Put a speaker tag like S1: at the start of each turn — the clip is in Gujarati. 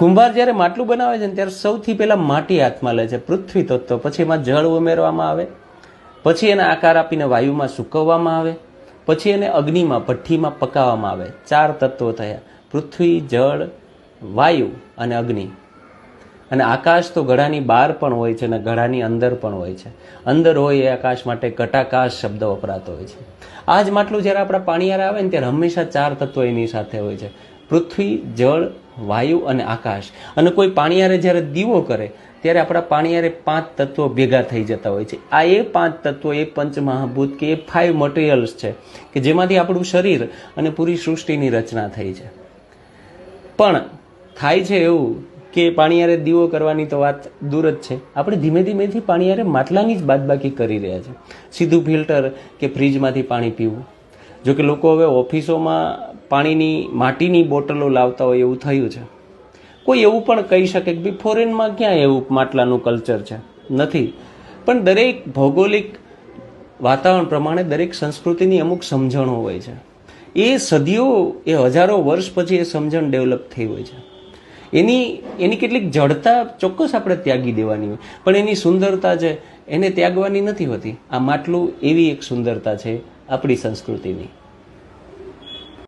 S1: કુંભાર જ્યારે માટલું બનાવે છે ને ત્યારે સૌથી પહેલા માટી હાથમાં લે છે, પૃથ્વી તત્વ, પછી એમાં જળ ઉમેરવામાં આવે, પછી એને આકાર આપીને વાયુમાં સૂકવવામાં આવે, પછી એને અગ્નિમાં ભઠ્ઠીમાં પકાવવામાં આવે. 4 તત્વો થયા: પૃથ્વી, જળ, વાયુ અને અગ્નિ. અને આકાશ તો ઘડાની બહાર પણ હોય છે અને ઘડાની અંદર પણ હોય છે. અંદર હોય એ આકાશ માટે ઘટાકાશ શબ્દ વપરાતો હોય છે. આ જ માટલું જ્યારે આપણા પાણીયારે આવે ને ત્યારે હંમેશા 4 તત્વો એની સાથે હોય છે: પૃથ્વી, જળ, વાયુ અને આકાશ. અને કોઈ પાણીયારે જ્યારે દીવો કરે ત્યારે આપણા પાણીયારે 5 તત્વો ભેગા થઈ જતા હોય છે. આ એ 5 તત્વો, એ પંચમહાભૂત કે એ 5 મટીરિયલ્સ છે કે જેમાંથી આપણું શરીર અને પૂરી સૃષ્ટિની રચના થઈ છે. પણ થાય છે એવું કે પાણીયારે દીવો કરવાની તો વાત દૂર જ છે, આપણે ધીમે ધીમેથી પાણીયારે માટલાની જ બાદબાકી કરી રહ્યા છે. સીધું ફિલ્ટર કે ફ્રીજમાંથી પાણી પીવું. જોકે લોકો હવે ઓફિસોમાં પાણીની માટીની બોટલો લાવતા હોય એવું થયું છે. કોઈ એવું પણ કહી શકે કે ભાઈ ફોરેનમાં ક્યાં એવું માટલાનું કલ્ચર છે? નથી. પણ દરેક ભૌગોલિક વાતાવરણ પ્રમાણે દરેક સંસ્કૃતિની અમુક સમજણો હોય છે. એ સદીઓ, એ હજારો વર્ષ પછી એ સમજણ ડેવલપ થઈ હોય છે. એની કેટલીક જડતા ચોક્કસ આપણે ત્યાગી દેવાની હોય, પણ એની સુંદરતા છે એને ત્યાગવાની નથી હોતી. આ માટલું એવી એક સુંદરતા છે આપણી સંસ્કૃતિની.